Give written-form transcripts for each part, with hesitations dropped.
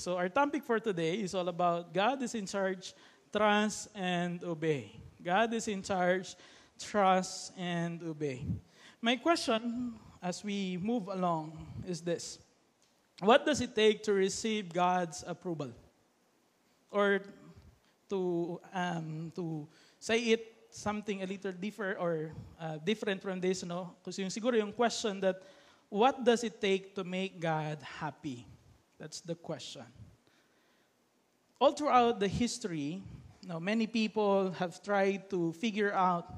So our topic for today is all about God is in charge, trust and obey. God is in charge, trust and obey. My question as we move along is this. What does it take to receive God's approval? Or to say it something a little different or different from this, no? Kasi siguro yung question that, what does it take to make God happy? That's the question. All throughout the history, many people have tried to figure out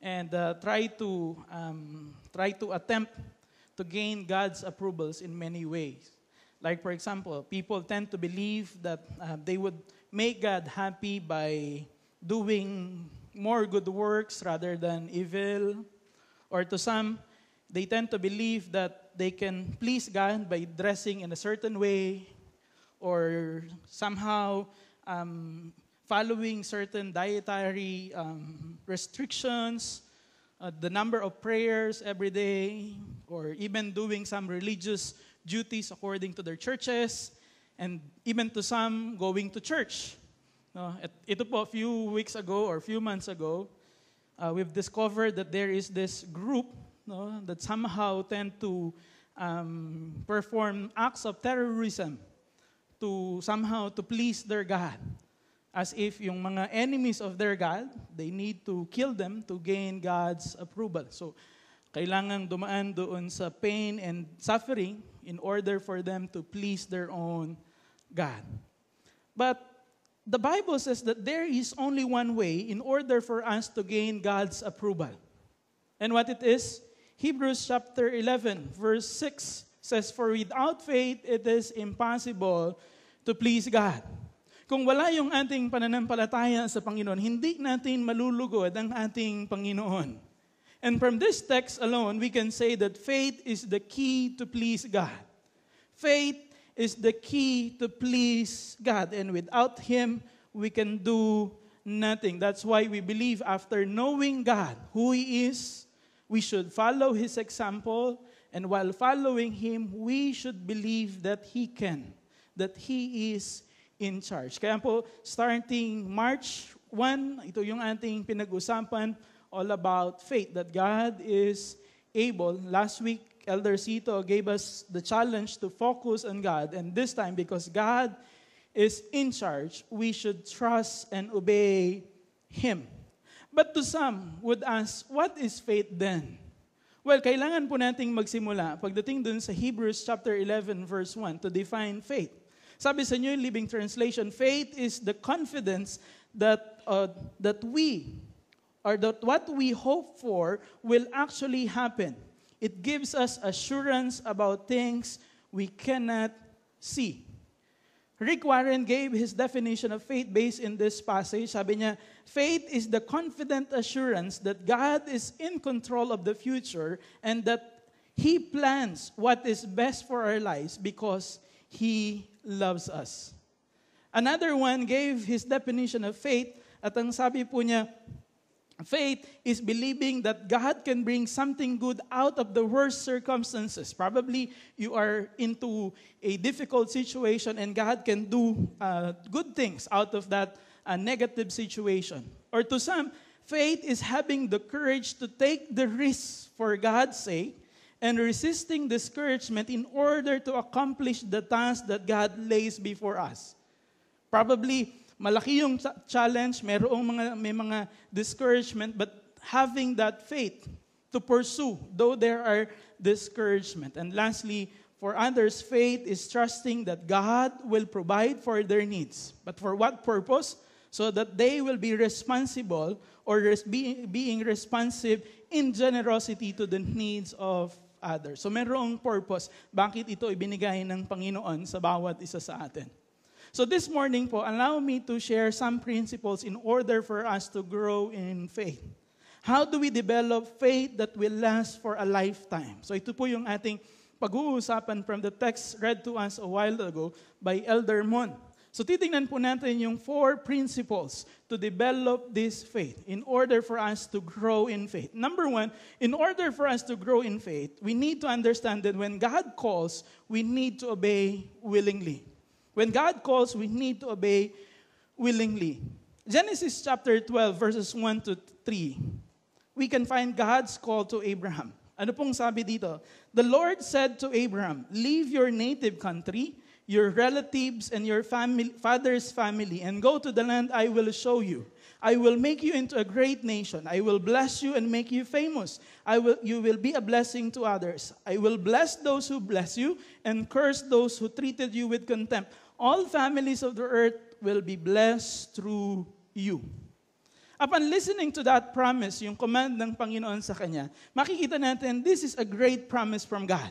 and try to attempt to gain God's approvals in many ways. Like for example, people tend to believe that they would make God happy by doing more good works rather than evil. Or to some, they tend to believe that they can please God by dressing in a certain way or somehow following certain dietary restrictions, the number of prayers every day, or even doing some religious duties according to their churches, and even to some going to church. Ito po, a few weeks ago or a few months ago, we've discovered that there is this group that somehow tend to perform acts of terrorism to somehow to please their God. As if yung mga enemies of their God, they need to kill them to gain God's approval. So, kailangang dumaan doon sa pain and suffering in order for them to please their own God. But the Bible says that there is only one way in order for us to gain God's approval. And what it is? Hebrews chapter 11, verse 6 says, "For without faith it is impossible to please God." Kung wala yung ating pananampalataya sa Panginoon, hindi natin malulugod ang ating Panginoon. And from this text alone, we can say that faith is the key to please God. Faith is the key to please God. And without Him, we can do nothing. That's why we believe after knowing God, who He is, we should follow His example. And while following Him, we should believe that He can, that He is in charge. Kaya po, starting March 1, ito yung ating pinag-usapan all about faith, that God is able. Last week, Elder Cito gave us the challenge to focus on God. And this time, because God is in charge, we should trust and obey Him. But to some would ask, what is faith then? Well, kailangan po nating magsimula pagdating dun sa Hebrews chapter 11, verse 1, to define faith. Sabi sa New Living Translation, faith is the confidence that what we hope for will actually happen. It gives us assurance about things we cannot see. Rick Warren gave his definition of faith based in this passage. Sabi niya, faith is the confident assurance that God is in control of the future and that He plans what is best for our lives because He loves us. Another one gave his definition of faith at ang sabi po niya, faith is believing that God can bring something good out of the worst circumstances. Probably you are into a difficult situation and God can do good things out of that negative situation. Or to some, faith is having the courage to take the risk for God's sake and resisting discouragement in order to accomplish the task that God lays before us. Probably, malaki yung challenge, may mga discouragement, but having that faith to pursue, though there are discouragement. And lastly, for others, faith is trusting that God will provide for their needs. But for what purpose? So that they will be responsible or being responsive in generosity to the needs of others. So merong purpose, bakit ito ibinigay ng Panginoon sa bawat isa sa atin. So this morning po, allow me to share some principles in order for us to grow in faith. How do we develop faith that will last for a lifetime? So ito po yung ating pag-uusapan from the text read to us a while ago by Elder Mon. So titingnan po natin yung 4 principles to develop this faith in order for us to grow in faith. Number 1, in order for us to grow in faith, we need to understand that when God calls, we need to obey willingly. When God calls, we need to obey willingly. Genesis chapter 12, verses 1 to 3, we can find God's call to Abraham. Ano pong sabi dito? The Lord said to Abraham, leave your native country, your relatives, and your father's family, and go to the land I will show you. I will make you into a great nation. I will bless you and make you famous. You will be a blessing to others. I will bless those who bless you and curse those who treated you with contempt. All families of the earth will be blessed through you. Upon listening to that promise, yung command ng Panginoon sa kanya, makikita natin this is a great promise from God.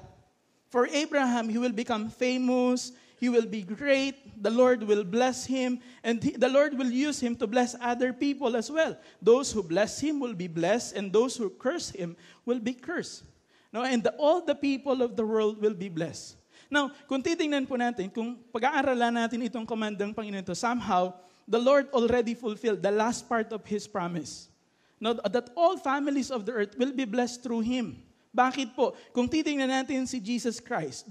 For Abraham, he will become famous. He will be great. The Lord will bless him. And the Lord will use him to bless other people as well. Those who bless him will be blessed. And those who curse him will be cursed. No? And all the people of the world will be blessed. Now, kung titingnan po natin, kung pag-aaralan natin itong command ng Panginoon ito, somehow, the Lord already fulfilled the last part of His promise. No? That all families of the earth will be blessed through Him. Bakit po? Kung titingnan natin si Jesus Christ,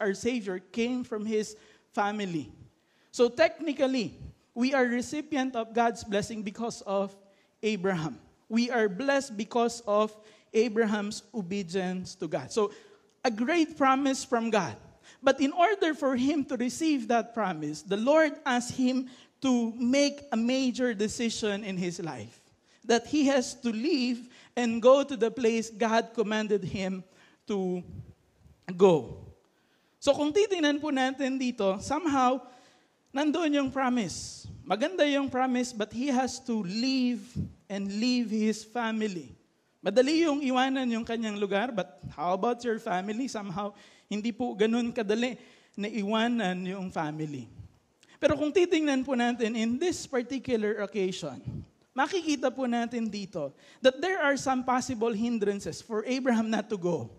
our Savior, came from His family. So technically, we are recipient of God's blessing because of Abraham. We are blessed because of Abraham's obedience to God. So, a great promise from God. But in order for him to receive that promise, the Lord asked him to make a major decision in his life. That he has to leave and go to the place God commanded him to go. So kung titingnan po natin dito, somehow, nandoon yung promise. Maganda yung promise, but he has to leave and leave his family. Madali yung iwanan yung kanyang lugar, but how about your family? Somehow, hindi po ganun kadali na iwanan yung family. Pero kung titingnan po natin in this particular occasion, makikita po natin dito that there are some possible hindrances for Abraham not to go.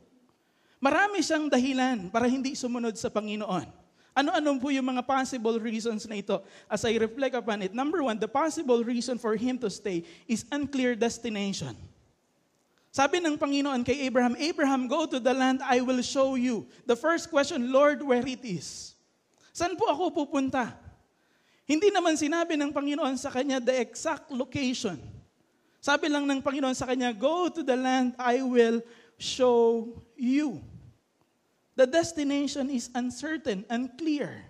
Marami siyang dahilan para hindi sumunod sa Panginoon. Ano-ano po yung mga possible reasons na ito? As I reflect upon it, number one, the possible reason for him to stay is unclear destination. Sabi ng Panginoon kay Abraham, Abraham, go to the land I will show you. The first question, Lord, where it is? Saan po ako pupunta? Hindi naman sinabi ng Panginoon sa kanya the exact location. Sabi lang ng Panginoon sa kanya, go to the land I will show you. The destination is uncertain, unclear.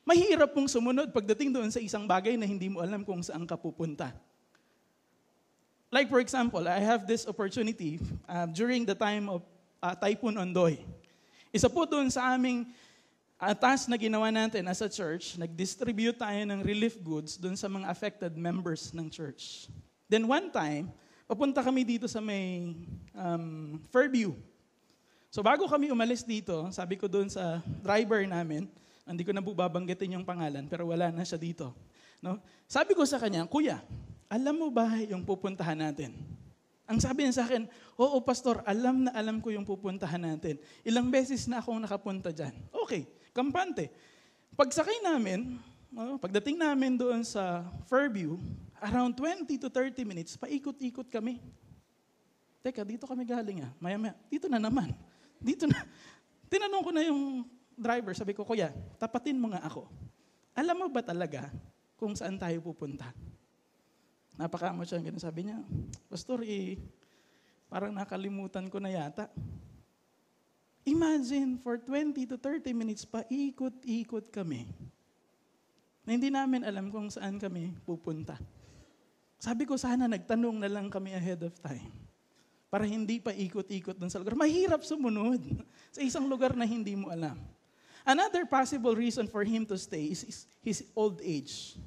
Mahirap pong sumunod pagdating doon sa isang bagay na hindi mo alam kung saan ka pupunta. Like for example, I have this opportunity during the time of Typhoon Ondoy. Isa po doon sa aming task na ginawa natin as a church, nag-distribute tayo ng relief goods doon sa mga affected members ng church. Then one time, papunta kami dito sa may Fairview. So bago kami umalis dito, sabi ko doon sa driver namin, hindi ko na po babanggitin yung pangalan, pero wala na siya dito. No? Sabi ko sa kanya, Kuya, alam mo ba yung pupuntahan natin? Ang sabi niya sa akin, oo pastor, alam na alam ko yung pupuntahan natin. Ilang beses na akong nakapunta dyan. Okay, kampante. Pagsakay namin, pagdating namin doon sa Fairview, around 20 to 30 minutes, paikot-ikot kami. Teka, dito kami galing Maya-maya, dito na naman. Dito na. Tinanong ko na yung driver, sabi ko, Kuya, tapatin mo nga ako. Alam mo ba talaga kung saan tayo pupunta? Napakamot siya, ganun sabi niya, Pastor, parang nakalimutan ko na yata. Imagine, for 20 to 30 minutes, paikot-ikot kami. Na hindi namin alam kung saan kami pupunta. Sabi ko, sana nagtanong na lang kami ahead of time. Para hindi pa ikot-ikot dun sa lugar. Mahirap sumunod sa isang lugar na hindi mo alam. Another possible reason for him to stay is his old age.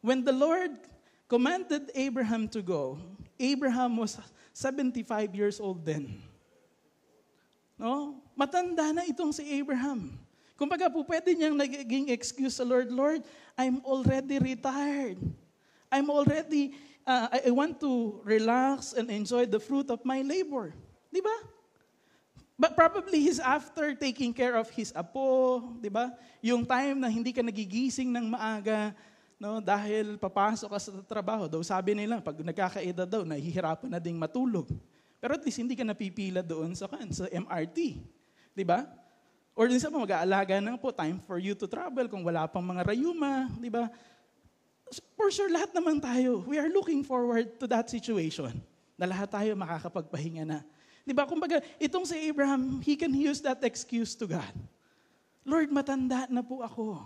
When the Lord commanded Abraham to go, Abraham was 75 years old then. No? Matanda na itong si Abraham. Kumbaga po, pwede niyang naging excuse sa Lord, Lord, I'm already retired. I'm already, I want to relax and enjoy the fruit of my labor. Di ba? But probably he's after taking care of his apo, di ba? Yung time na hindi ka nagigising ng maaga, no, dahil papasok ka sa trabaho. Daw sabi nila, pag nagkakaedad daw, nahihirapan na ding matulog. Pero at least hindi ka napipila doon sa MRT. Di ba? Or din sa mga mag-aalaga ng po, time for you to travel kung wala pang mga rayuma, di ba? For sure, lahat naman tayo, we are looking forward to that situation na lahat tayo makakapagpahinga na. Di ba? Kumbaga, itong si Abraham, he can use that excuse to God. Lord, matanda na po ako.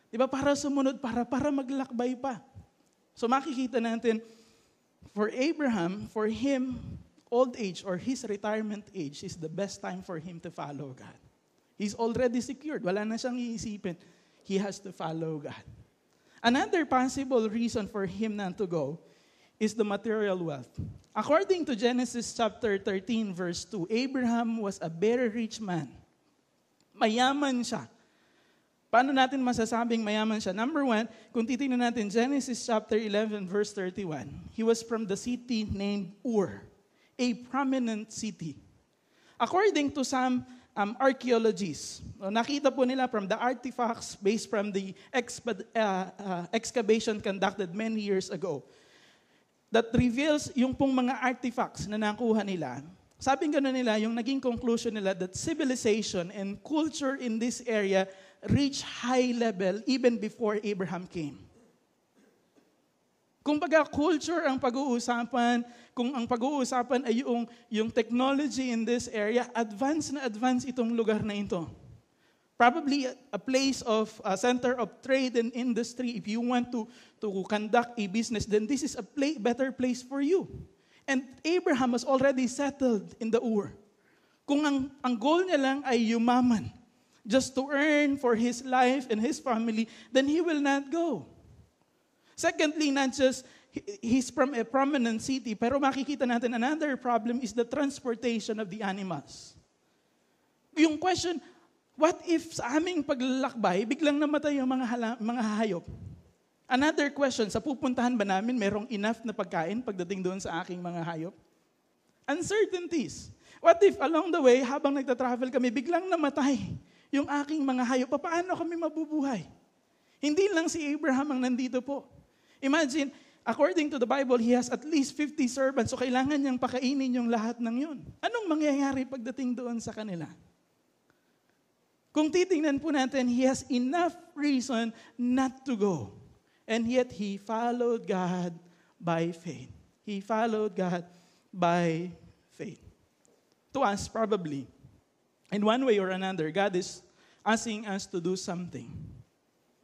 Di ba? Para sumunod, para maglakbay pa. So makikita natin, for Abraham, for him, old age or his retirement age is the best time for him to follow God. He's already secured. Wala na siyang iisipin. He has to follow God. Another possible reason for him not to go is the material wealth. According to Genesis chapter 13 verse 2, Abraham was a very rich man. Mayaman siya. Paano natin masasabing mayaman siya? Number one, kung titingnan natin Genesis chapter 11 verse 31, he was from the city named Ur, a prominent city. According to some archaeologists, nakita po nila from the artifacts based from the excavation conducted many years ago that reveals yung pong mga artifacts na nakuha nila. Sabing gano'n nila, yung naging conclusion nila that civilization and culture in this area reached high level even before Abraham came. Kung baga culture ang pag-uusapan, kung ang pag-uusapan ay yung technology in this area, advance na advance itong lugar na ito. Probably a place of a center of trade and industry. If you want to conduct a business, then this is a better place for you. And Abraham was already settled in the Ur. Kung ang goal niya lang ay yumaman, just to earn for his life and his family, then he will not go. Secondly, not just he's from a prominent city, pero makikita natin another problem is the transportation of the animals. Yung question, what if sa aming paglalakbay, biglang namatay yung mga hayop? Another question, sa pupuntahan ba namin, merong enough na pagkain pagdating doon sa aking mga hayop? Uncertainties. What if along the way, habang nagtatravel kami, biglang namatay yung aking mga hayop? Paano kami mabubuhay? Hindi lang si Abraham ang nandito po. Imagine, according to the Bible, he has at least 50 servants, so kailangan niyang pakainin yung lahat ng yun. Anong mangyayari pagdating doon sa kanila? Kung titingnan po natin, he has enough reason not to go. And yet, he followed God by faith. He followed God by faith. To us, probably, in one way or another, God is asking us to do something.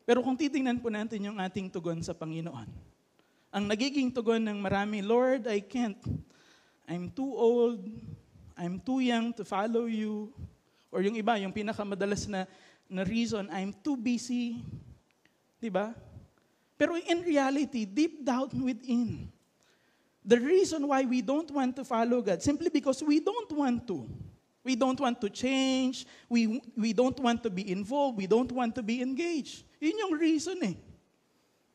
Pero kung titingnan po natin yung ating tugon sa Panginoon, ang nagiging tugon ng marami, Lord, I can't. I'm too old. I'm too young to follow you. Or yung iba, yung pinakamadalas na reason, I'm too busy. Diba? Pero in reality, deep down within, the reason why we don't want to follow God, simply because we don't want to. We don't want to change. We don't want to be involved. We don't want to be engaged. Yun yung reason eh.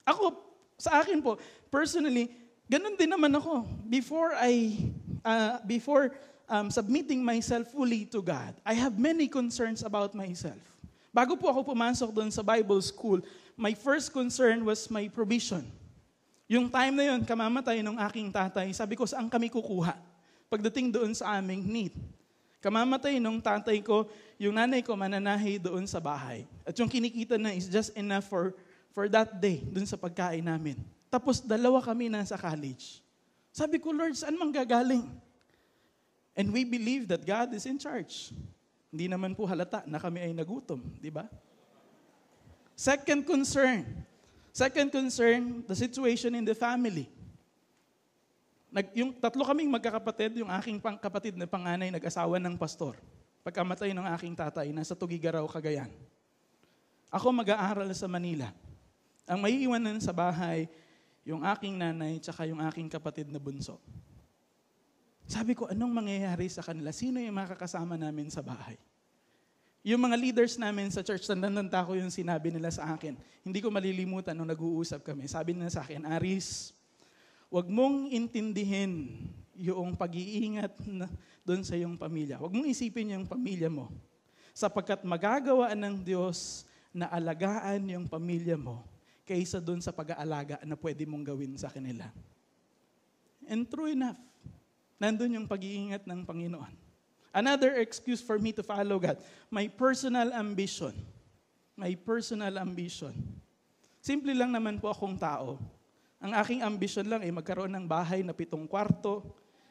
Ako, sa akin po, personally, ganun din naman ako. Before submitting myself fully to God, I have many concerns about myself. Bago po ako pumasok doon sa Bible school, my first concern was my provision. Yung time na yun, kamamatay ng aking tatay, sabi ko, saan kami kukuha? Pagdating doon sa aming need. Kamamatay nung tatay ko, yung nanay ko mananahi doon sa bahay. At yung kinikita na is just enough for that day, doon sa pagkain namin. Tapos dalawa kami nasa college. Sabi ko, Lord, saan manggagaling? And we believe that God is in charge. Hindi naman po halata na kami ay nagutom, di ba? Second concern, the situation in the family. Yung tatlo kaming magkakapatid, yung aking kapatid na panganay nag-asawa ng pastor. Pagkamatay ng aking tatay, nasa Tugigaraw, Cagayan. Ako mag-aaral sa Manila. Ang maiiwanan sa bahay, yung aking nanay, tsaka yung aking kapatid na bunso. Sabi ko, anong mangyayari sa kanila? Sino yung makakasama namin sa bahay? Yung mga leaders namin sa church, tanda ko yung sinabi nila sa akin. Hindi ko malilimutan nung nag-uusap kami. Sabi nila sa akin, Aris, huwag mong intindihin yung pag-iingat doon sa iyong pamilya. Huwag mong isipin yung pamilya mo. Sapagkat magagawa ng Diyos na alagaan yung pamilya mo kaysa doon sa pag-aalaga na pwede mong gawin sa kanila. And true enough, nandun yung pag-iingat ng Panginoon. Another excuse for me to follow God, my personal ambition. My personal ambition. Simple lang naman po akong tao. Ang aking ambition lang ay magkaroon ng bahay na 7 kwarto,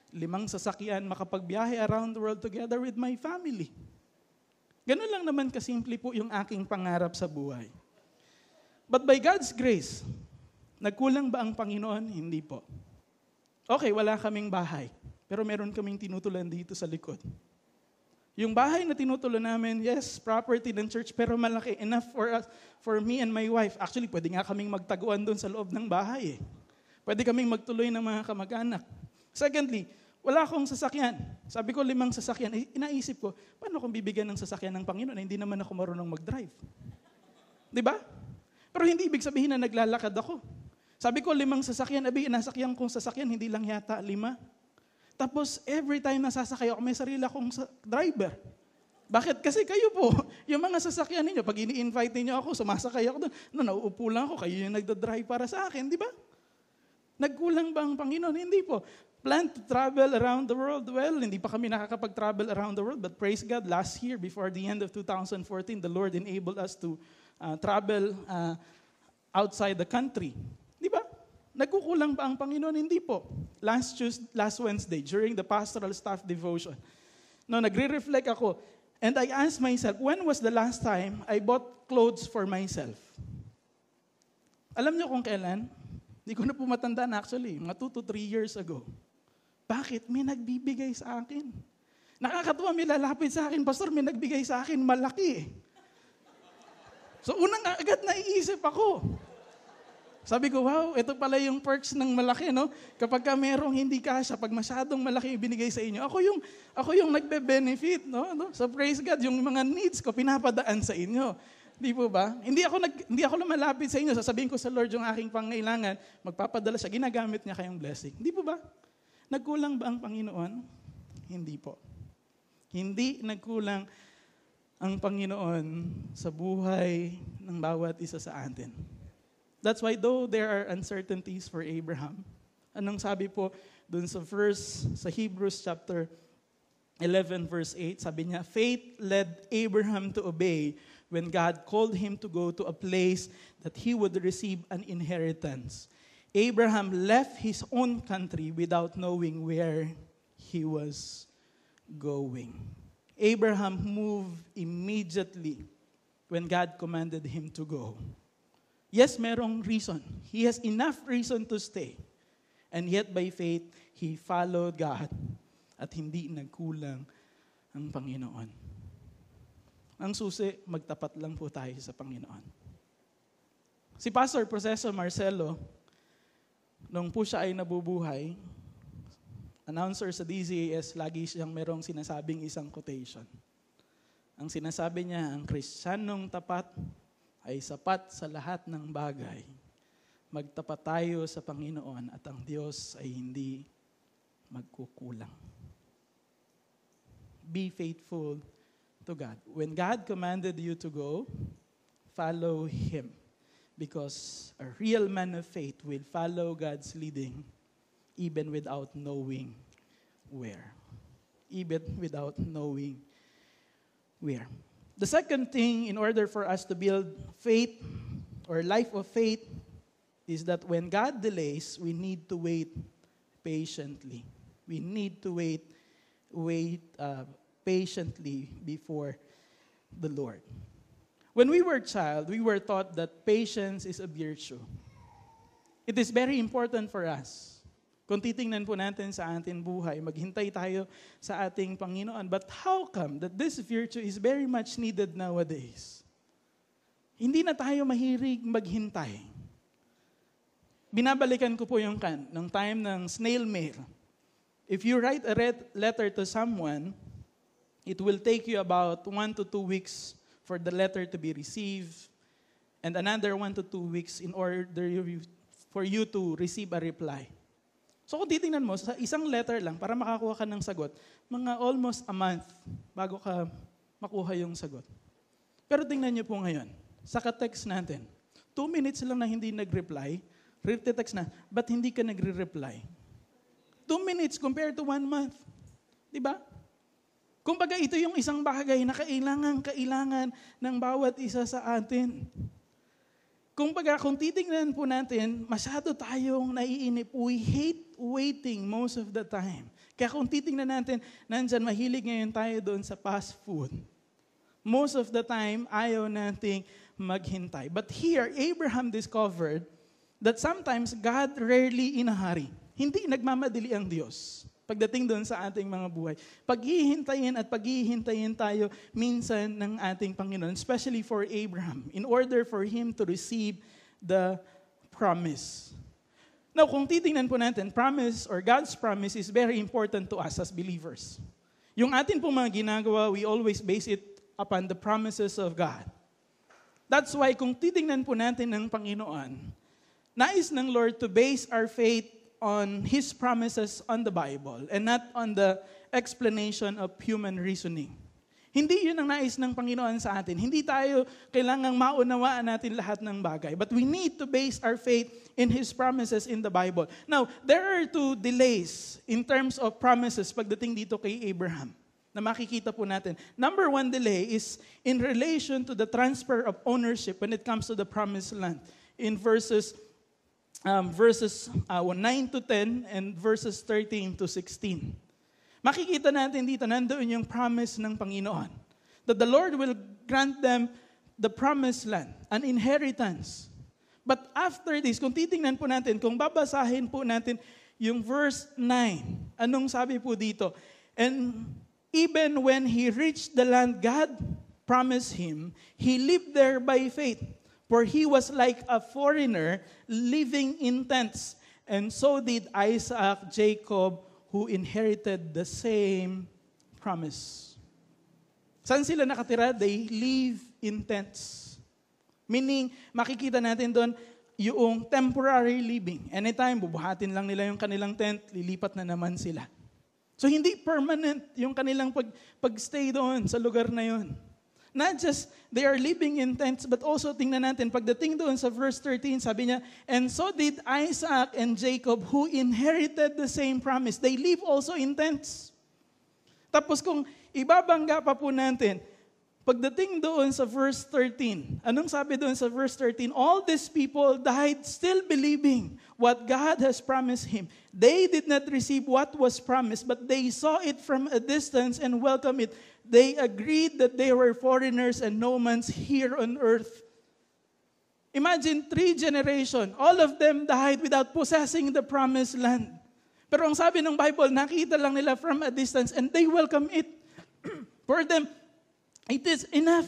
5 sasakyan, makapagbiyahe around the world together with my family. Ganun lang naman kasimple po yung aking pangarap sa buhay. But by God's grace, nagkulang ba ang Panginoon? Hindi po. Okay, wala kaming bahay, pero meron kaming tinutulan dito sa likod. Yung bahay na tinutulan namin, yes, property ng church, pero malaki, enough for us, for me and my wife. Actually, pwede nga kaming magtaguan doon sa loob ng bahay. Pwede kaming magtuloy ng mga kamag-anak. Secondly, wala akong sasakyan. Sabi ko 5 sasakyan. Inaisip ko, paano kung bibigyan ng sasakyan ng Panginoon? Hindi naman ako marunong mag-drive. Di ba? Pero hindi ibig sabihin na naglalakad ako. Sabi ko 5 sasakyan, nasakyan kong sasakyan, hindi lang yata 5. Tapos every time na sasakay ako, may sarili akong driver. Bakit? Kasi kayo po, yung mga sasakyan ninyo, pag ini-invite ninyo ako, sumasakay ako doon, nauupo lang ako, kayo yung nagda-drive para sa akin, di ba? Nagkulang ba ang Panginoon? Hindi po. Plan to travel around the world. Well, hindi pa kami nakakapag-travel around the world, but praise God, last year, before the end of 2014, the Lord enabled us to travel outside the country. Di ba? Nagkukulang ba ang Panginoon? Hindi po. Last Wednesday, during the pastoral staff devotion, nagre-reflect ako, and I asked myself, when was the last time I bought clothes for myself? Alam niyo kung kailan? Hindi ko na po matandaan actually, mga 2 to 3 years ago. Bakit? May nagbibigay sa akin. Nakakatuwa, may lalapit sa akin, Pastor, may nagbigay sa akin, malaki. So unang agad naiisip ako. Sabi ko, wow, ito pala yung perks ng malaki, no? Kapag ka merong hindi kasya, pag masyadong malaki ibinigay sa inyo, ako yung nagbe-benefit, no? So praise God, yung mga needs ko pinapadaan sa inyo. Di po ba? Hindi ako lumalapit sa inyo, sasabihin ko sa Lord yung aking pangailangan, magpapadala siya, ginagamit niya kayong blessing. Di po ba? Nagkulang ba ang Panginoon? Hindi po. Hindi nagkulang ang Panginoon sa buhay ng bawat isa sa atin. That's why though there are uncertainties for Abraham, anong sabi po dun sa verse, sa Hebrews chapter 11 verse 8, sabi niya, faith led Abraham to obey when God called him to go to a place that he would receive an inheritance. Abraham left his own country without knowing where he was going. Abraham moved immediately when God commanded him to go. Yes, merong reason. He has enough reason to stay. And yet by faith, he followed God at hindi nagkulang ang Panginoon. Ang susi, magtapat lang po tayo sa Panginoon. Si Pastor Proceso Marcelo, nung po siya ay nabubuhay, announcer sa DZAS, lagi siyang merong sinasabing isang quotation. Ang sinasabi niya, ang Kristiyanong tapat ay sapat sa lahat ng bagay. Magtapat tayo sa Panginoon at ang Diyos ay hindi magkukulang. Be faithful to God. When God commanded you to go, follow Him. Because a real man of faith will follow God's leading even without knowing where. Even without knowing where. The second thing in order for us to build faith or life of faith is that when God delays, we need to wait patiently. We need to wait patiently before the Lord. When we were child, we were taught that patience is a virtue. It is very important for us. Kung titingnan po natin sa ating buhay, maghintay tayo sa ating Panginoon. But how come that this virtue is very much needed nowadays? Hindi na tayo mahilig maghintay. Binabalikan ko po yung nung time ng snail mail. If you write a letter to someone, it will take you about 1 to 2 weeks for the letter to be received, and another 1 to 2 weeks in order for you to receive a reply. So kung titingnan mo, sa isang letter lang, para makakuha ka ng sagot, mga almost a month bago ka makuha yung sagot. Pero tingnan niyo po ngayon, sa ka-text natin, 2 minutes lang na hindi nag-reply, re-text na, ba't hindi ka nagre-reply? 2 minutes compared to 1 month. Di ba? Kumbaga ito yung isang bagay na kailangan ng bawat isa sa atin. Kumbaga kung titingnan po natin, masyado tayong naiinip. We hate waiting most of the time. Kaya kung titingnan natin, nandyan mahilig ngayon tayo doon sa fast food. Most of the time, ayaw nating maghintay. But here, Abraham discovered that sometimes God rarely in a hurry. Hindi nagmamadali ang Diyos pagdating doon sa ating mga buhay. Paghihintayin tayo minsan ng ating Panginoon, especially for Abraham, in order for him to receive the promise. Now, kung titingnan po natin, promise or God's promise is very important to us as believers. Yung atin po mga ginagawa, we always base it upon the promises of God. That's why kung titingnan po natin ng Panginoon, nais ng Lord to base our faith on His promises on the Bible and not on the explanation of human reasoning. Hindi yun ang nais ng Panginoon sa atin. Hindi tayo kailangang maunawaan natin lahat ng bagay. But we need to base our faith in His promises in the Bible. Now, there are two delays in terms of promises pagdating dito kay Abraham na makikita po natin. Number one delay is in relation to the transfer of ownership when it comes to the promised land. In verses 9 to 10 and verses 13 to 16. Makikita natin dito, nandoon yung promise ng Panginoon. That the Lord will grant them the promised land, an inheritance. But after this, kung titingnan po natin, kung babasahin po natin yung verse 9, anong sabi po dito? And even when he reached the land God promised him, he lived there by faith. For he was like a foreigner living in tents. And so did Isaac, Jacob, who inherited the same promise. Saan sila nakatira? They live in tents. Meaning, makikita natin doon yung temporary living. Anytime, bubuhatin lang nila yung kanilang tent, lilipat na naman sila. So, hindi permanent yung kanilang pagstay doon sa lugar na yun. Not just they are living in tents, but also tingnan natin, pagdating doon sa verse 13, sabi niya, and so did Isaac and Jacob who inherited the same promise. They live also in tents. Tapos kung ibabangga pa po natin, pagdating doon sa verse 13, anong sabi doon sa verse 13? All these people died still believing what God has promised him. They did not receive what was promised, but they saw it from a distance and welcomed it. They agreed that they were foreigners and nomads here on earth. Imagine 3 generations, all of them died without possessing the promised land. Pero ang sabi ng Bible, nakita lang nila from a distance and they welcome it. For them, it is enough.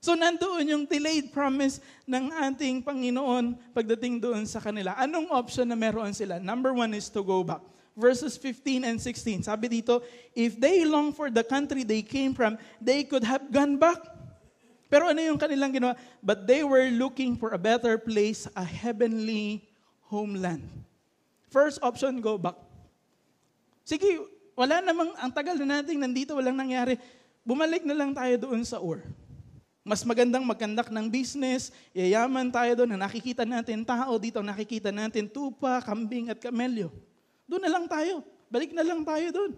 So nandoon yung delayed promise ng ating Panginoon pagdating doon sa kanila. Anong option na meron sila? Number 1 is to go back. Verses 15 and 16. Sabi dito, if they long for the country they came from, they could have gone back. Pero ano yung kanilang ginawa? But they were looking for a better place, a heavenly homeland. First option, go back. Sige, wala namang, ang tagal na natin nandito, walang nangyari. Bumalik na lang tayo doon sa Ur. Mas magandang magkandak ng business, yayaman tayo doon, na nakikita natin tao dito, nakikita natin tupa, kambing at kamelyo. Doon na lang tayo. Balik na lang tayo doon.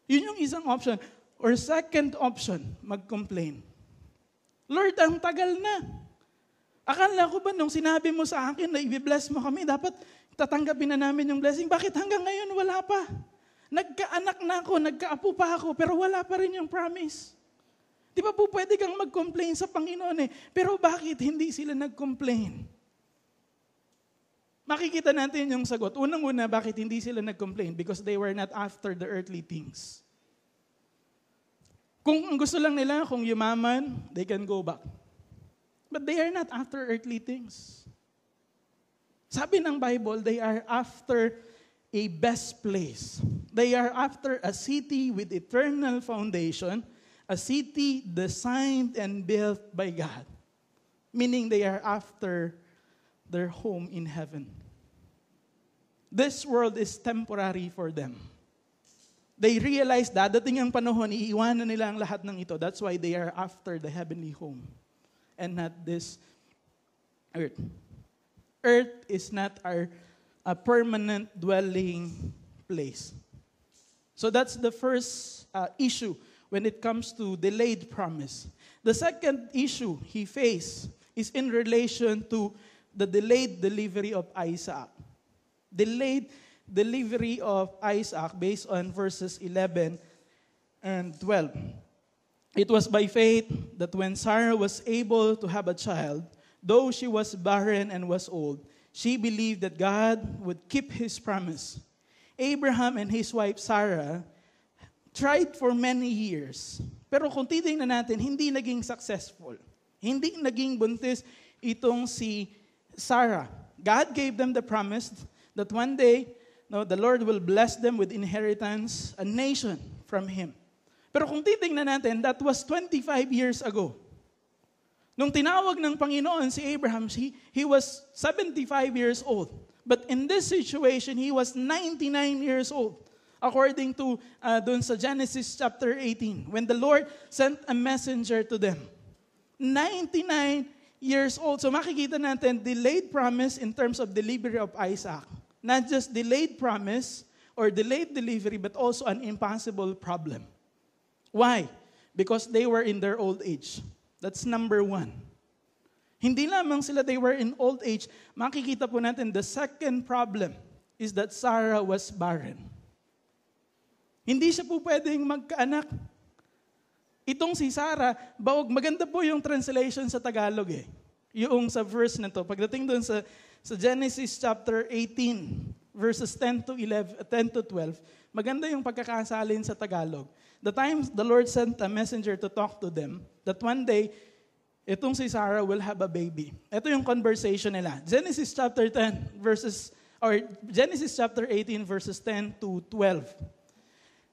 Yun yung isang option. Or second option, mag-complain. Lord, ang tagal na. Akala ko ba nung sinabi mo sa akin na i-bless mo kami, dapat tatanggapin na namin yung blessing. Bakit hanggang ngayon wala pa? Nagkaanak na ako, nagkaapo pa ako, pero wala pa rin yung promise. Di ba po pwede kang mag-complain sa Panginoon eh? Pero bakit hindi sila nag-complain? Makikita natin yung sagot. Unang-una, bakit hindi sila nag-complain? Because they were not after the earthly things. Kung gusto lang nila, kung yumaman, they can go back. But they are not after earthly things. Sabi ng Bible, they are after a best place. They are after a city with eternal foundation, a city designed and built by God. Meaning they are after their home in heaven. This world is temporary for them. They realize dadating ang panahon, iiwanan nila ang lahat ng ito. That's why they are after the heavenly home and not this earth. Earth is not a permanent dwelling place. So that's the first issue when it comes to delayed promise. The second issue he faced is in relation to the delayed delivery of Isaac. Delayed delivery of Isaac based on verses 11 and 12. It was by faith that when Sarah was able to have a child, though she was barren and was old, she believed that God would keep His promise. Abraham and his wife Sarah tried for many years. Pero kung titingnan natin, hindi naging successful. Hindi naging buntis itong si Sarah. God gave them the promise that one day, the Lord will bless them with inheritance, a nation from Him. Pero kung titingnan natin, that was 25 years ago. Nung tinawag ng Panginoon si Abraham, he was 75 years old. But in this situation, he was 99 years old. According to dun sa Genesis chapter 18, when the Lord sent a messenger to them. 99 years old. So makikita natin, delayed promise in terms of delivery of Isaac. Not just delayed promise or delayed delivery, but also an impossible problem. Why? Because they were in their old age. That's number one. Hindi lamang sila they were in old age. Makikita po natin the second problem is that Sarah was barren. Hindi siya po pwedeng magkaanak. Itong si Sarah, maganda po yung translation sa Tagalog eh. Yung sa verse na to. Pagdating doon sa Genesis chapter 18, verses 10 to 12, maganda yung pagkakasalin sa Tagalog. The time the Lord sent a messenger to talk to them, that one day, itong si Sarah will have a baby. Ito yung conversation nila. Genesis chapter 18 verses 10 to 12.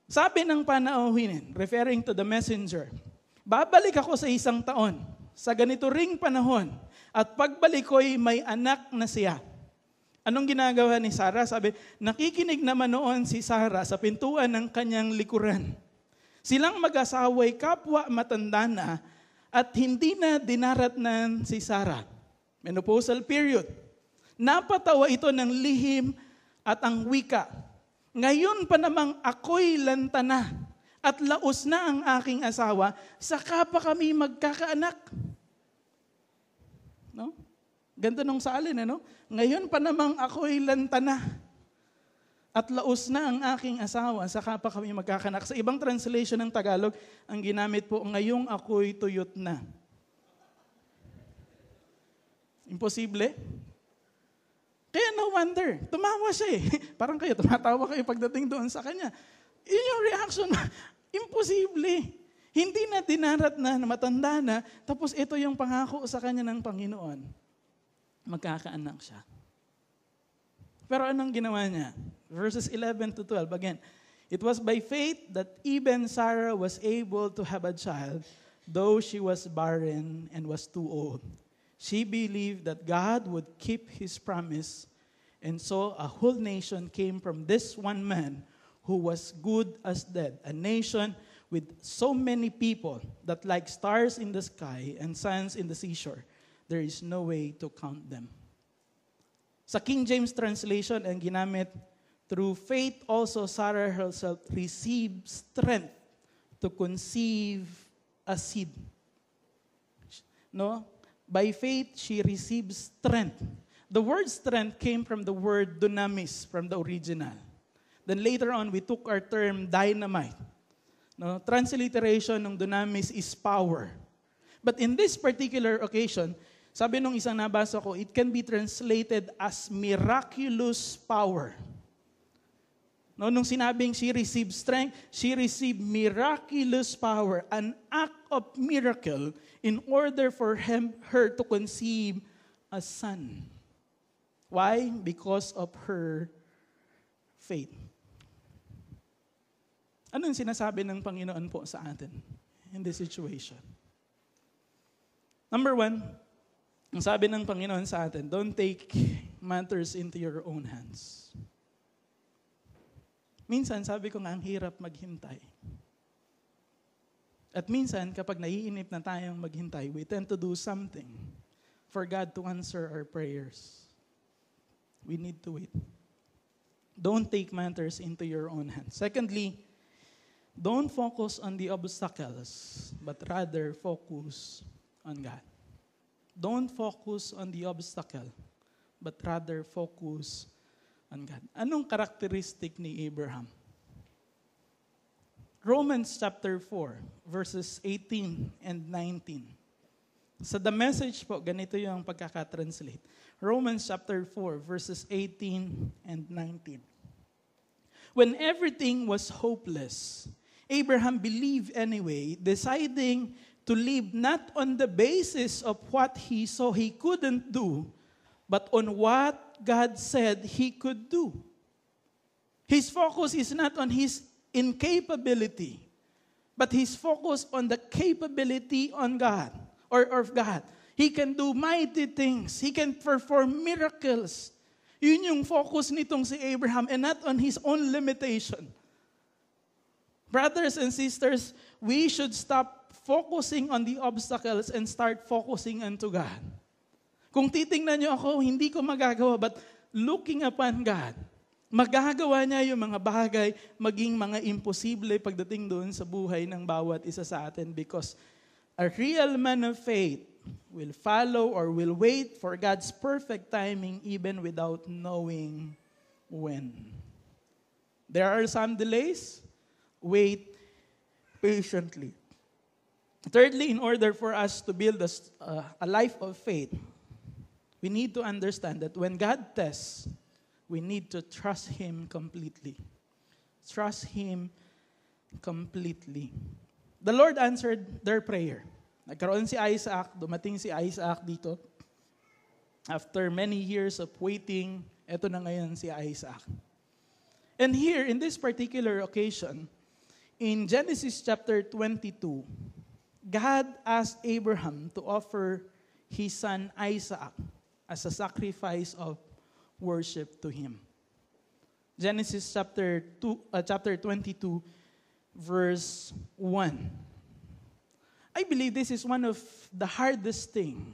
Sabi ng panauhin, referring to the messenger, babalik ako sa 1 taon, sa ganito ring panahon, at pagbalik ko'y may anak na siya. Anong ginagawa ni Sarah? Sabi, nakikinig naman noon si Sarah sa pintuan ng kanyang likuran. Silang mag-asaway kapwa matanda na at hindi na dinaratnan si Sarah. Menopausal period. Napatawa ito ng lihim at ang wika. Ngayon pa namang ako'y lantana at laos na ang aking asawa, saka pa kami magkakaanak. No? Ganda nung salin, ano? Ngayon pa namang ako'y lantana at laos na ang aking asawa, saka pa kami magkakanak. Sa ibang translation ng Tagalog, ang ginamit po, ngayong ako'y tuyot na. Imposible? Kaya no wonder, tumawa siya eh. Parang kayo, tumatawa kayo pagdating doon sa kanya. Yun yung reaction, imposible. Hindi na dinarat na matanda na, tapos ito yung pangako sa kanya ng Panginoon. Magkakaanak siya. Pero anong ginawa niya? Verses 11 to 12, again, it was by faith that even Sarah was able to have a child, though she was barren and was too old. She believed that God would keep His promise, and so a whole nation came from this one man who was good as dead, a nation with so many people that like stars in the sky and sands in the seashore, there is no way to count them. Sa King James translation, ang ginamit, through faith also Sarah herself received strength to conceive a seed. No? By faith, she received strength. The word strength came from the word dunamis, from the original. Then later on, we took our term dynamite. No? Transliteration ng dunamis is power. But in this particular occasion, sabi nung isang nabasa ko, it can be translated as miraculous power. No, nung sinabing she received strength, she received miraculous power, an act of miracle in order for her to conceive a son. Why? Because of her faith. Ano yung sinasabi ng Panginoon po sa atin in this situation? Number one, ang sabi ng Panginoon sa atin, don't take matters into your own hands. Minsan, sabi ko nga, ang hirap maghintay. At minsan, kapag naiinip na tayong maghintay, we tend to do something for God to answer our prayers. We need to wait. Don't take matters into your own hands. Secondly, Don't focus on the obstacles, but rather focus on God. Don't focus on the obstacle, but rather focus on God. Anong karakteristik ni Abraham? Romans chapter 4, verses 18 and 19. Sa The Message po, ganito yung pagkakatranslate. Romans chapter 4, verses 18 and 19. When everything was hopeless, Abraham believed anyway, deciding to live not on the basis of what he saw he couldn't do, but on what God said he could do. His focus is not on his incapability, but his focus on the capability on God or of God. He can do mighty things. He can perform miracles. Yun yung focus nitong si Abraham and not on his own limitation. Brothers and sisters, we should stop focusing on the obstacles and start focusing onto God. Kung titingnan niyo ako, hindi ko magagawa, but looking upon God, magagawa niya yung mga bagay, maging mga imposible pagdating doon sa buhay ng bawat isa sa atin because a real man of faith will follow or will wait for God's perfect timing even without knowing when. There are some delays. Wait patiently. Thirdly, in order for us to build a life of faith, we need to understand that when God tests, we need to trust Him completely. Trust Him completely. The Lord answered their prayer. Nagkaroon si Isaac, dumating si Isaac dito. After many years of waiting, eto na ngayon si Isaac. And here, in this particular occasion, in Genesis chapter 22, God asked Abraham to offer his son Isaac as a sacrifice of worship to him. Genesis chapter 22, verse 1. I believe this is one of the hardest thing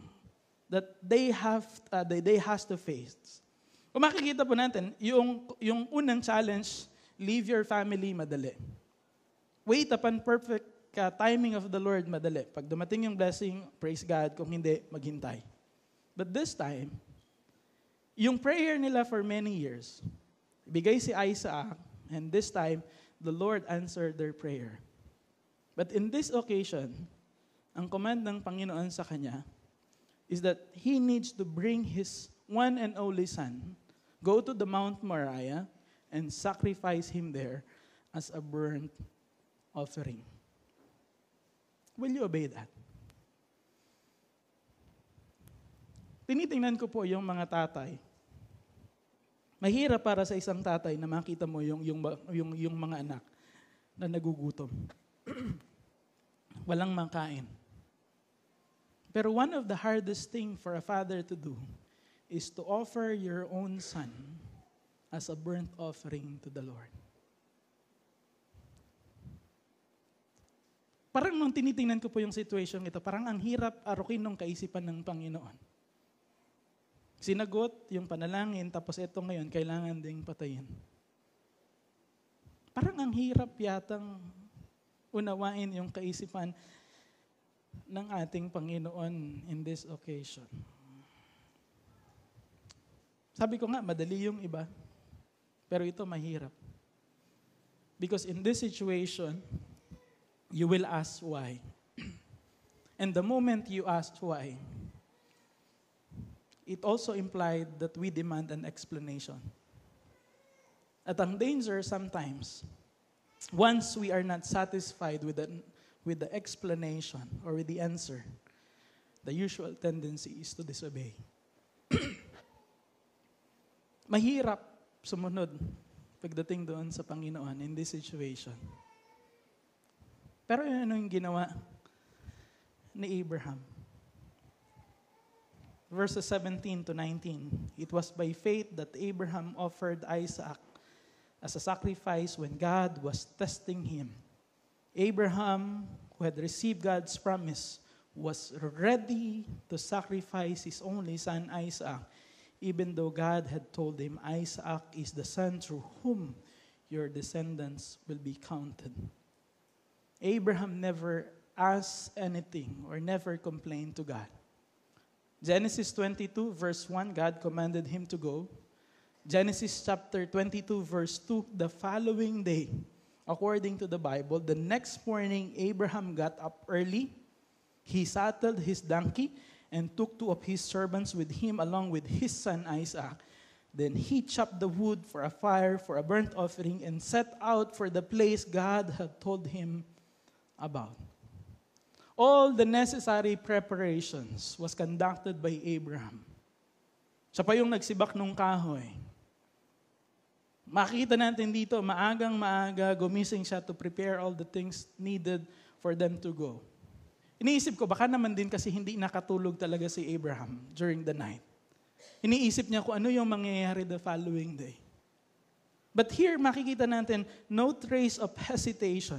that they has to face. Kung makikita po natin, yung unang challenge, leave your family, madali. Wait upon perfect timing of the Lord, madali. Pag dumating yung blessing, praise God. Kung hindi, maghintay. But this time, yung prayer nila for many years, bigay si Isaac, and this time, the Lord answered their prayer. But in this occasion, ang command ng Panginoon sa kanya is that he needs to bring his one and only son, go to the Mount Moriah, and sacrifice him there as a burnt offering. Will you obey that? Tinitingnan ko po yung mga tatay. Mahirap para sa isang tatay na makita mo yung mga anak na nagugutom. Walang makain. Pero one of the hardest thing for a father to do is to offer your own son as a burnt offering to the Lord. Parang nung tinitingnan ko po yung situation ito, parang ang hirap arukin ng kaisipan ng Panginoon. Sinagot yung panalangin, tapos ito ngayon, kailangan ding patayin. Parang ang hirap yatang unawain yung kaisipan ng ating Panginoon in this occasion. Sabi ko nga, madali yung iba, pero ito mahirap. Because in this situation, you will ask why. And the moment you ask why, it also implied that we demand an explanation. At ang danger sometimes, once we are not satisfied with the explanation or with the answer, the usual tendency is to disobey. Mahirap sumunod pagdating doon sa Panginoon in this situation. Pero ano yung ginawa ni Abraham? Verses 17 to 19, it was by faith that Abraham offered Isaac as a sacrifice when God was testing him. Abraham, who had received God's promise, was ready to sacrifice his only son Isaac, even though God had told him, Isaac is the son through whom your descendants will be counted. Abraham never asked anything or never complained to God. Genesis 22 verse 1, God commanded him to go. Genesis chapter 22 verse 2, the following day, according to the Bible, the next morning, Abraham got up early. He saddled his donkey and took 2 of his servants with him along with his son Isaac. Then he chopped the wood for a fire, for a burnt offering, and set out for the place God had told him about. All the necessary preparations was conducted by Abraham. Siya pa yung nagsibak ng kahoy. Makita natin dito, maagang-maaga, gumising siya to prepare all the things needed for them to go. Iniisip ko, baka naman din kasi hindi nakatulog talaga si Abraham during the night. Iniisip niya kung ano yung mangyayari the following day. But here, makikita natin, no trace of hesitation.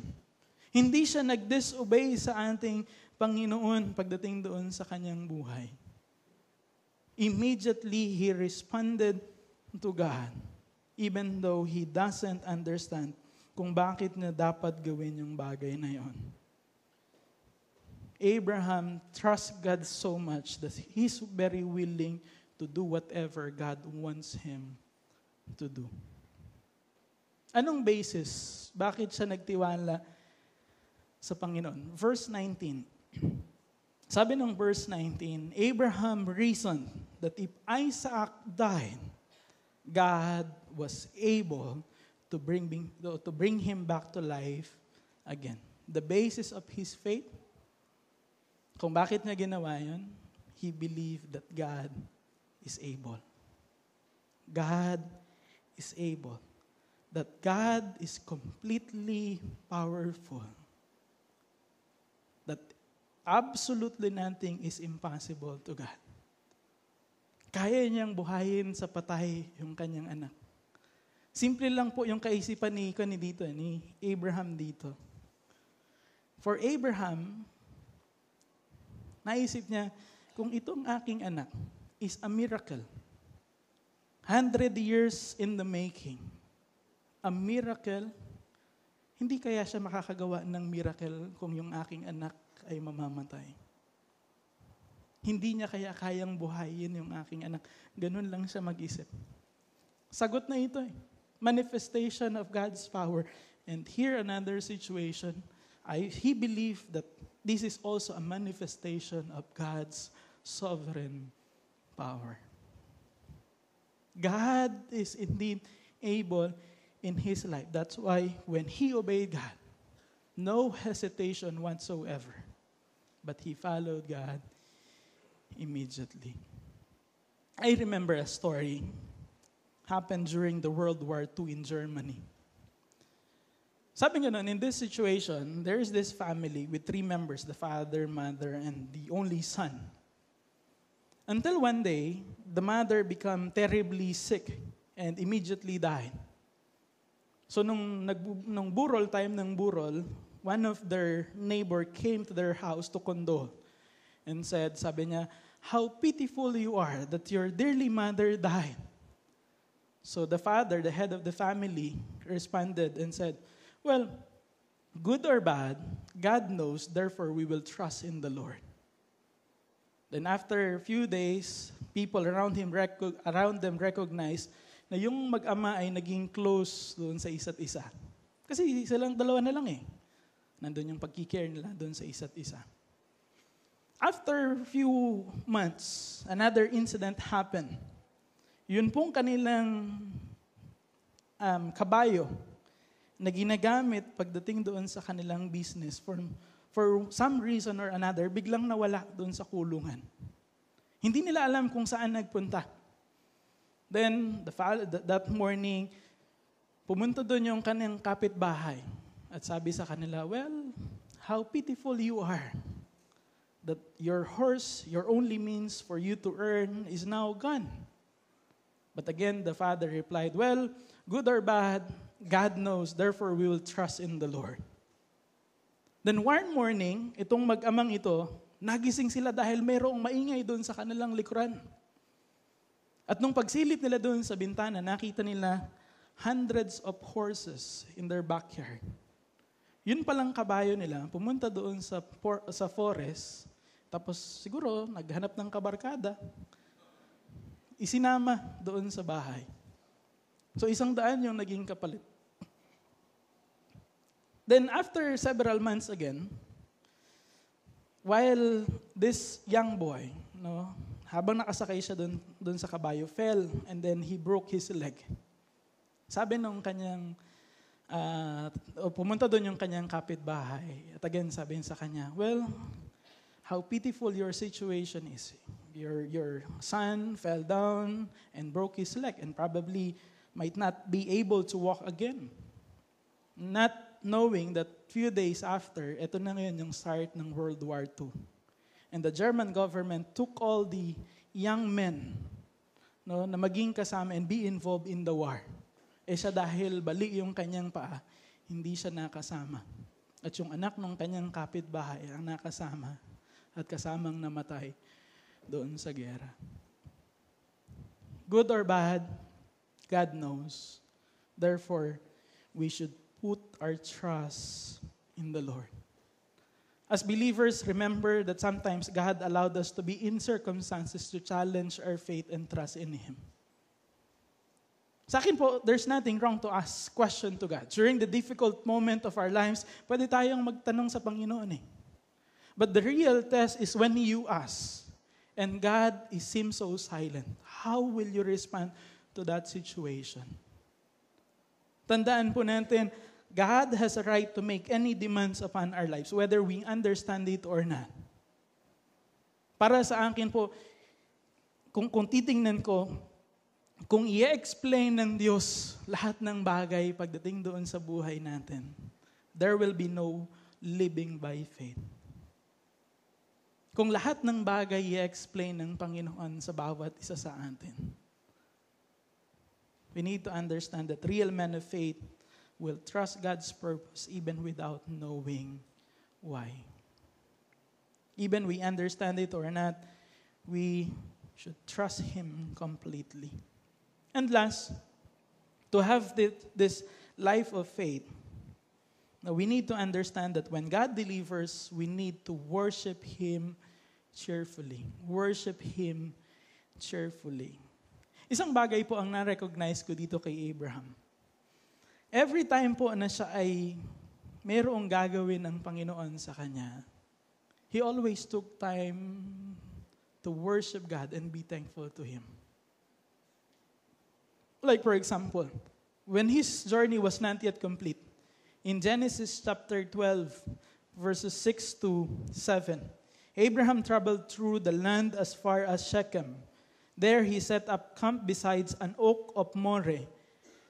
Hindi siya nag-disobey sa ating Panginoon pagdating doon sa kanyang buhay. Immediately, he responded to God, even though he doesn't understand kung bakit na dapat gawin yung bagay na yon. Abraham trusts God so much that he's very willing to do whatever God wants him to do. Anong basis? Bakit siya nagtiwala sa Panginoon? Verse 19. Sabi ng verse 19, Abraham reasoned that if Isaac died, God was able to bring him back to life again. The basis of his faith, kung bakit niya ginawa yun, he believed that God is able. God is able. That God is completely powerful. That absolutely nothing is impossible to God. Kaya niyang buhayin sa patay yung kanyang anak. Simple lang po yung kaisipan ni Abraham dito. For Abraham, naisip niya, kung itong aking anak is a miracle. 100 years in the making. A miracle. Hindi kaya siya makakagawa ng miracle kung yung aking anak ay mamamatay. Hindi niya kaya kayang buhayin yung aking anak. Ganun lang siya mag-isip. Sagot na ito eh. Manifestation of God's power. And here another situation, he believed that this is also a manifestation of God's sovereign power. God is indeed able in his life. That's why when he obeyed God, no hesitation whatsoever, but he followed God immediately. I remember a story happened during the World War II in Germany. Sabi nga nun, in this situation, there is this family with 3 members, the father, mother, and the only son. Until one day, the mother became terribly sick and immediately died. So nung burol, time ng burol, one of their neighbor came to their house to condole and sabi niya, how pitiful you are that your dearly mother died. So the father, the head of the family, responded and said, well, good or bad, God knows, therefore we will trust in the Lord. Then after a few days, people around them recognized na yung mag-ama ay naging close doon sa isa't isa. Kasi silang dalawa na lang eh. Nandun yung pagkikare nila doon sa isa't isa. After a few months, another incident happened. Yun pong kanilang kabayo na ginagamit pagdating doon sa kanilang business for some reason or another, biglang nawala doon sa kulungan. Hindi nila alam kung saan nagpunta. Then, that morning, pumunta doon yung kanyang kapitbahay at sabi sa kanila, well, how pitiful you are that your horse, your only means for you to earn is now gone. But again, the father replied, well, good or bad, God knows, therefore we will trust in the Lord. Then one morning, itong mag-amang ito, nagising sila dahil mayroong maingay doon sa kanilang likuran. At nung pagsilip nila doon sa bintana, nakita nila hundreds of horses in their backyard. Yun palang kabayo nila, pumunta doon sa forest, tapos siguro naghanap ng kabarkada, isinama doon sa bahay. So 100 yung naging kapalit. Then after several months again, while this young boy, habang nakasakay siya doon sa kabayo, fell and then he broke his leg. Sabi nung kanyang pumunta doon yung kanyang kapitbahay. At again, sabihin sa kanya, well, how pitiful your situation is. Your son fell down and broke his leg and probably might not be able to walk again. Not knowing that few days after, ito na ngayon yung start ng World War II. And the German government took all the young men na maging kasama and be involved in the war. Siya dahil bali yung kanyang paa, hindi siya nakasama. At yung anak ng kanyang kapitbahay ang nakasama at kasamang namatay doon sa gera. Good or bad, God knows. Therefore, we should put our trust in the Lord. As believers, remember that sometimes God allowed us to be in circumstances to challenge our faith and trust in Him. Sa akin po, there's nothing wrong to ask question to God. During the difficult moment of our lives, pwede tayong magtanong sa Panginoon eh. But the real test is when you ask, and God seems so silent. How will you respond to that situation? Tandaan po natin, God has a right to make any demands upon our lives, whether we understand it or not. Para sa akin po, kung titingnan ko, kung i-explain ng Diyos lahat ng bagay pagdating doon sa buhay natin, there will be no living by faith. Kung lahat ng bagay i-explain ng Panginoon sa bawat isa sa atin, we need to understand that real men of faith will trust God's purpose even without knowing why. Even we understand it or not, we should trust Him completely. And last, to have this life of faith, now we need to understand that when God delivers, we need to worship Him cheerfully. Worship Him cheerfully. Isang bagay po ang na-recognize ko dito kay Abraham. Every time po na siya ay mayroong gagawin ng Panginoon sa kanya, he always took time to worship God and be thankful to Him. Like for example, when his journey was not yet complete, in Genesis chapter 12, verses 6 to 7, Abraham traveled through the land as far as Shechem. There he set up camp beside an oak of Moreh.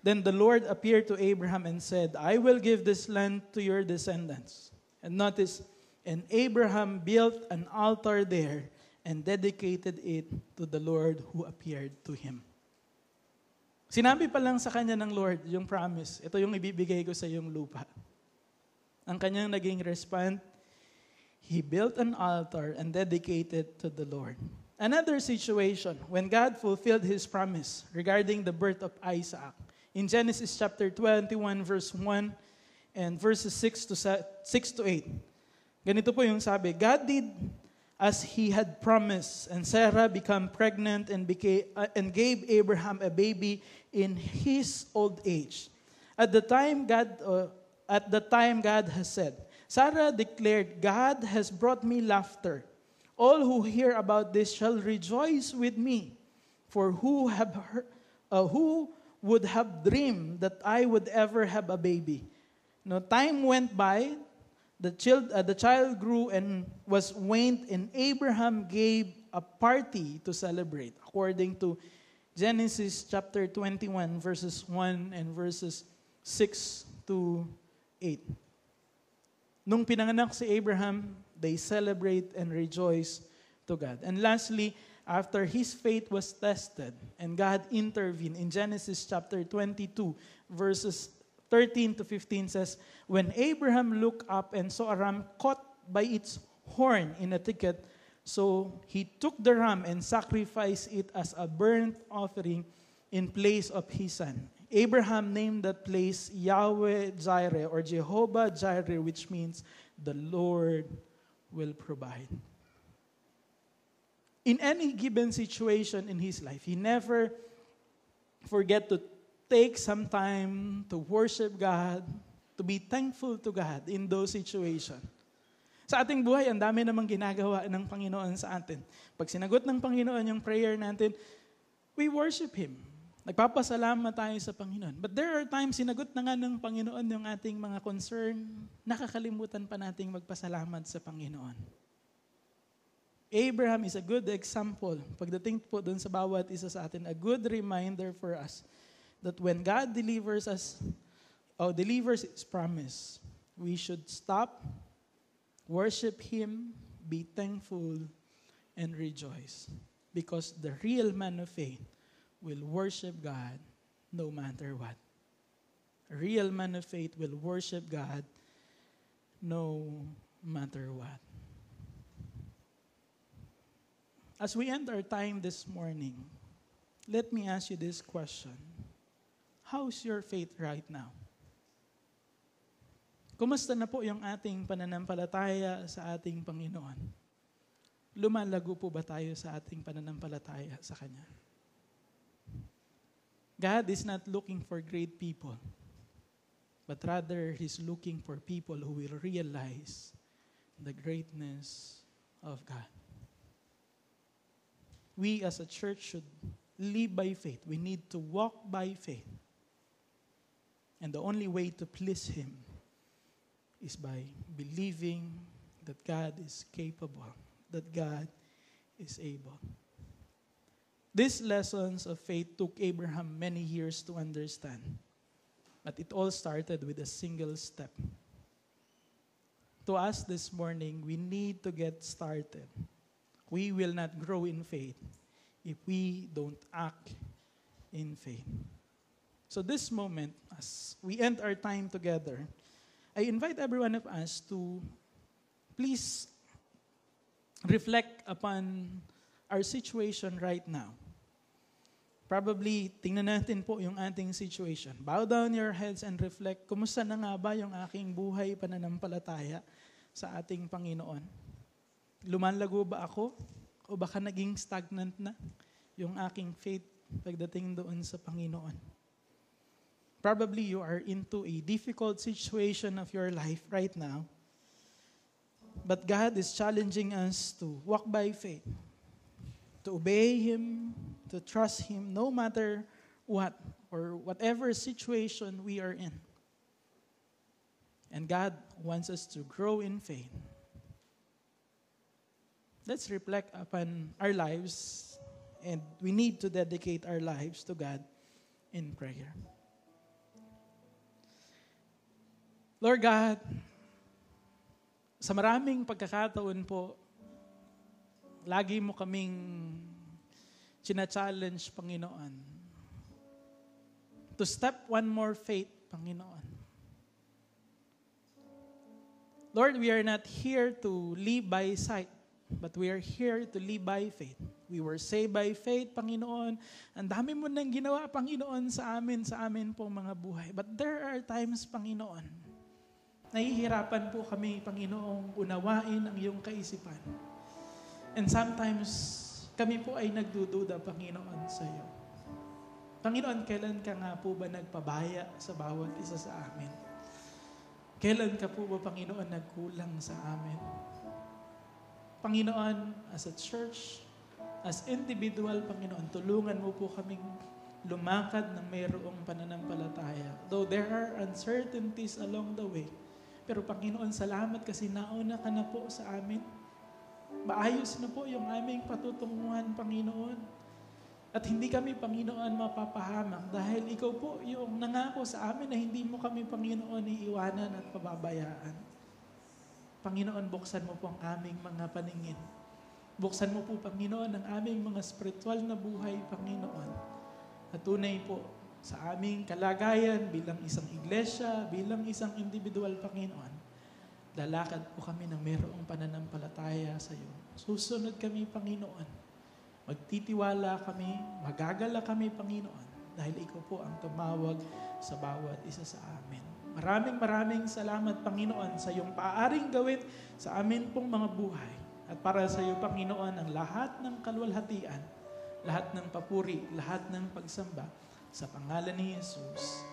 Then the Lord appeared to Abraham and said, I will give this land to your descendants. And notice, and Abraham built an altar there and dedicated it to the Lord who appeared to him. Sinabi pa lang sa kanya ng Lord yung promise, ito yung ibibigay ko sa iyong lupa. Ang kanyang naging response, he built an altar and dedicated to the Lord. Another situation, when God fulfilled His promise regarding the birth of Isaac, in Genesis chapter 21, verse 1 and verses 6 to 8. Ganito po yung sabi, God did as He had promised, and Sarah became pregnant and gave Abraham a baby in his old age. At the time God has said, Sarah declared, God has brought me laughter. All who hear about this shall rejoice with me. For who would have dreamed that I would ever have a baby? No, time went by, the child grew and was weaned, and Abraham gave a party to celebrate, according to Genesis chapter 21, verses 1 and verses 6 to 8. Nung pinanganak si Abraham, they celebrate and rejoice to God. And lastly, after his faith was tested and God intervened, in Genesis chapter 22, verses 13 to 15 says, when Abraham looked up and saw a ram caught by its horn in a thicket, so he took the ram and sacrificed it as a burnt offering in place of his son. Abraham named that place Yahweh Jireh or Jehovah Jireh, which means the Lord will provide. In any given situation in his life, he never forget to take some time to worship God, to be thankful to God in those situations. Sa ating buhay, ang dami namang ginagawa ng Panginoon sa atin. Pag sinagot ng Panginoon yung prayer natin, we worship Him. Nagpapasalamat tayo sa Panginoon. But there are times, sinagot na nga ng Panginoon yung ating mga concern, nakakalimutan pa nating magpasalamat sa Panginoon. Abraham is a good example. Pagdating po doon sa bawat isa sa atin, a good reminder for us that when God delivers us, or delivers His promise, we should stop, worship Him, be thankful, and rejoice. Because the real man of faith will worship God no matter what. A real man of faith will worship God no matter what. As we end our time this morning, let me ask you this question. How's your faith right now? Kumusta na po yung ating pananampalataya sa ating Panginoon? Lumalago po ba tayo sa ating pananampalataya sa Kanya? God is not looking for great people, but rather He's looking for people who will realize the greatness of God. We as a church should live by faith. We need to walk by faith. And the only way to please Him is by believing that God is capable, that God is able. These lessons of faith took Abraham many years to understand, but it all started with a single step. To us this morning, we need to get started. We will not grow in faith if we don't act in faith. So this moment, as we end our time together, I invite every one of us to please reflect upon our situation right now. Probably, tingnan natin po yung ating situation. Bow down your heads and reflect, kumusta na nga ba yung aking buhay pananampalataya sa ating Panginoon? Lumalago ba ako? O baka naging stagnant na yung aking faith pagdating doon sa Panginoon? Probably you are into a difficult situation of your life right now. But God is challenging us to walk by faith, to obey Him, to trust Him no matter what or whatever situation we are in. And God wants us to grow in faith. Let's reflect upon our lives, and we need to dedicate our lives to God in prayer. Lord God, sa maraming pagkakataon po, lagi mo kaming china-challenge, Panginoon, to step one more faith, Panginoon. Lord, we are not here to live by sight, but we are here to live by faith. We were saved by faith, Panginoon. Ang dami mo nang ginawa, Panginoon, sa amin pong mga buhay. But there are times, Panginoon, nahihirapan po kami, Panginoong, unawain ang iyong kaisipan. And sometimes, kami po ay nagdududa, Panginoon, sa iyo. Panginoon, kailan ka nga po ba nagpabaya sa bawat isa sa amin? Kailan ka po ba, Panginoon, nagkulang sa amin? Panginoon, as a church, as individual, Panginoon, tulungan mo po kaming lumakad ng mayroong pananampalataya. Though there are uncertainties along the way, pero Panginoon, salamat kasi nauna ka na po sa amin. Maayos na po yung aming patutunguhan, Panginoon. At hindi kami, Panginoon, mapapahamak dahil ikaw po yung nangako sa amin na hindi mo kami, Panginoon, iiwanan at pababayaan. Panginoon, buksan mo po ang aming mga paningin. Buksan mo po, Panginoon, ang aming mga spiritual na buhay, Panginoon. At tunay po, sa aming kalagayan bilang isang iglesia, bilang isang individual, Panginoon, lalakad po kami ng mayroong pananampalataya sa iyo. Susunod kami, Panginoon. Magtitiwala kami, magagala kami, Panginoon. dahil ikaw po ang tumawag sa bawat isa sa amin. Maraming salamat, Panginoon, sa iyong paaaring gawin sa amin pong mga buhay. At para sa iyo, Panginoon, ang lahat ng kalwalhatian, lahat ng papuri, lahat ng pagsamba, sa pangalan ni Jesus.